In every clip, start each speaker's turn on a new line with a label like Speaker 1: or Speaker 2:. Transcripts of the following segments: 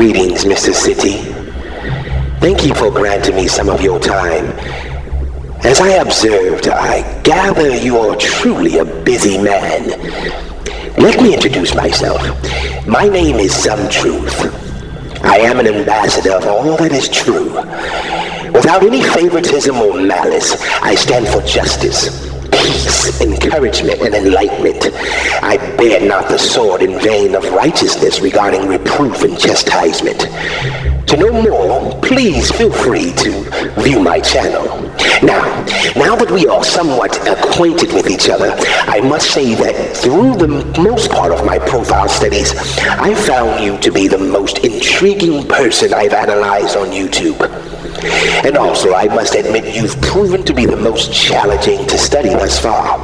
Speaker 1: Greetings, Mr. City. Thank you for granting me some of your time. As I observed, I gather you are truly a busy man. Let me introduce myself. My name is Sumtruth. I am an ambassador of all that is true. Without any favoritism or malice, I stand for justice, peace, encouragement, and enlightenment. I bear not the sword in vain of righteousness regarding reproof and chastisement. To know more, please feel free to view my channel. Now that we are somewhat acquainted with each other, I must say that through the most part of my profile studies, I found you to be the most intriguing person I've analyzed on YouTube. And also, I must admit, you've proven to be the most challenging to study thus far.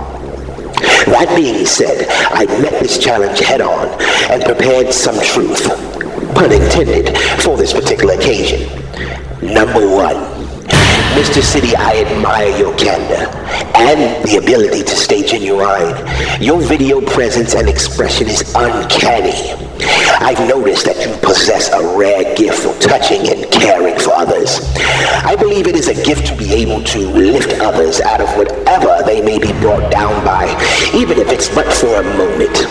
Speaker 1: That being said, I met this challenge head-on and prepared some truth, pun intended, for this particular occasion. Number one, Mr. City, I admire your candah and the ability to stay genuine. Your video presence and expression is uncanny. I've noticed that you possess a rare gift for touching and caring for others. I believe it is a gift to be able to lift others out of whatever they may be brought down by, even if it's but for a moment.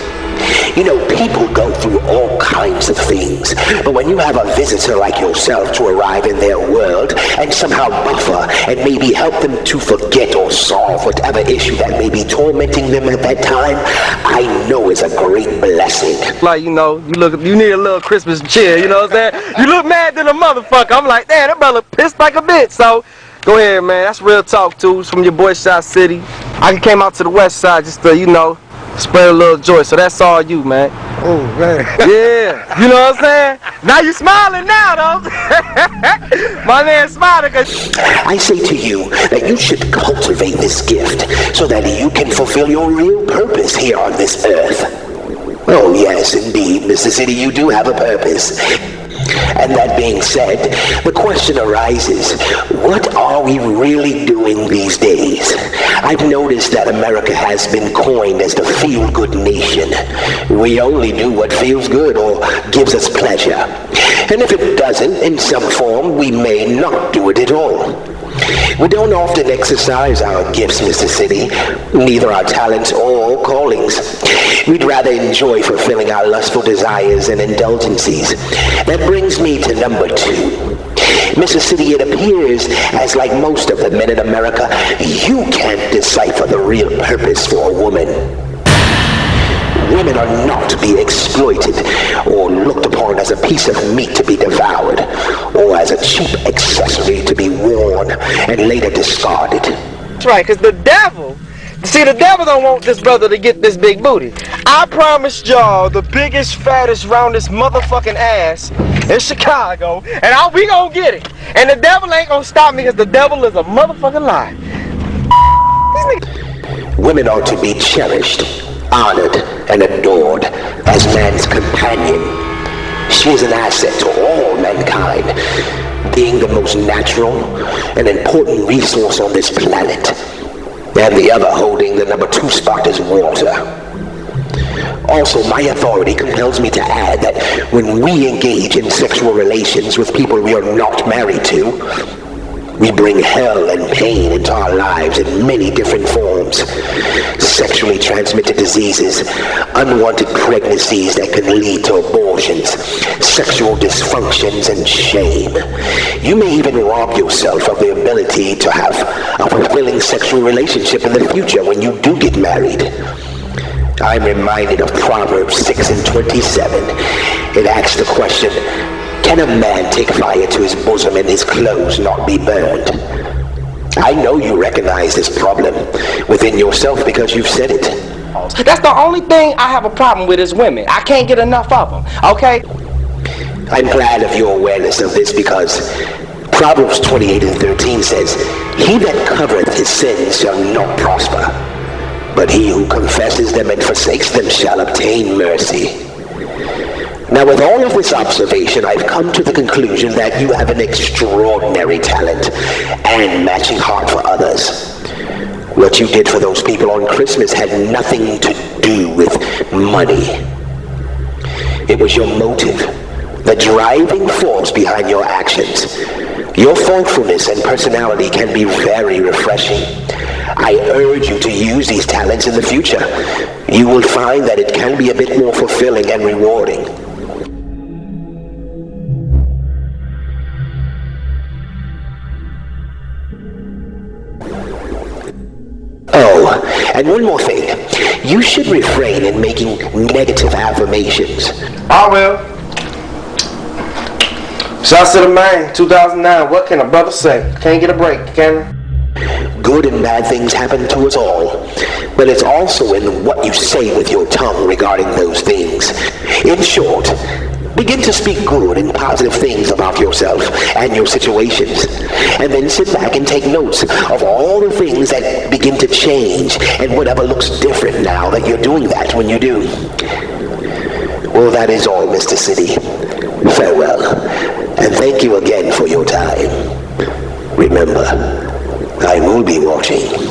Speaker 1: You know, people go through all kinds of things, but when you have a visitor like yourself to arrive in their world and somehow buffer and maybe help them to forget or solve whatever issue that may be tormenting them at that time, I know it's a great blessing.
Speaker 2: Like, you know, you need a little Christmas cheer, you know what I'm saying? You look mad than a motherfucker. I'm like, damn, that brother pissed like a bitch. So, go ahead, man. That's real talk, too. It's from your boy, Shot City. I came out to the west side just to, you know, spread a little joy, so that's all you, man.
Speaker 3: Oh, man.
Speaker 2: Yeah, you know what I'm saying? Now you smiling now, though. My man smiling because
Speaker 1: I say to you that you should cultivate this gift so that you can fulfill your real purpose here on this earth. Oh, yes, indeed, Mr. City, you do have a purpose. And that being said, the question arises, what are we really doing these days? I've noticed that America has been coined as the feel-good nation. We only do what feels good or gives us pleasure. And if it doesn't, in some form, we may not do it at all. We don't often exercise our gifts, Mr. City, neither our talents or callings. We'd rather enjoy fulfilling our lustful desires and indulgences. That brings me to number two. Mr. City, it appears as like most of the men in America, you can't decipher the real purpose for a woman. Women are not to be exploited or looked upon as a piece of meat to be devoured or as a cheap accessory to be worn and later discarded.
Speaker 2: that's right, because the devil don't want this brother to get this big booty. I promised y'all the biggest, fattest, roundest motherfucking ass in Chicago, and we gonna get it. And the devil ain't gonna stop me because the devil is a motherfucking lie.
Speaker 1: Women are to be cherished, honored, and adored as man's companion. She is an asset to all mankind, being the most natural and important resource on this planet, and the other holding the number 2 spot is water. Also, my authority compels me to add that when we engage in sexual relations with people we are not married to, we bring hell and pain into our lives in many different forms. Sexually transmitted diseases, unwanted pregnancies that can lead to abortions, sexual dysfunctions, and shame. You may even rob yourself of the ability to have a fulfilling sexual relationship in the future when you do get married. I'm reminded of Proverbs 6 and 27. It asks the question, can a man take fire to his bosom and his clothes not be burned? I know you recognize this problem within yourself because you've said it.
Speaker 2: That's the only thing I have a problem with is women. I can't get enough of them, okay?
Speaker 1: I'm glad of your awareness of this because Proverbs 28 and 13 says, he that covereth his sins shall not prosper, but he who confesses them and forsakes them shall obtain mercy. Now, with all of this observation, I've come to the conclusion that you have an extraordinary talent and matching heart for others. What you did for those people on Christmas had nothing to do with money. It was your motive, the driving force behind your actions. Your thoughtfulness and personality can be very refreshing. I urge you to use these talents in the future. You will find that it can be a bit more fulfilling and rewarding. Oh, and one more thing. You should refrain in making negative affirmations.
Speaker 2: I will. Shouts to the man, 2009. What can a brother say? Can't get a break, can he?
Speaker 1: Good and bad things happen to us all, but it's also in what you say with your tongue regarding those things. In short, begin to speak good and positive things about yourself and your situations, and then sit back and take notes of all the things that begin to change and whatever looks different now that you're doing that when you do. Well, that is all, Mr. City. Farewell, and thank you again for your time. Remember, I will be watching.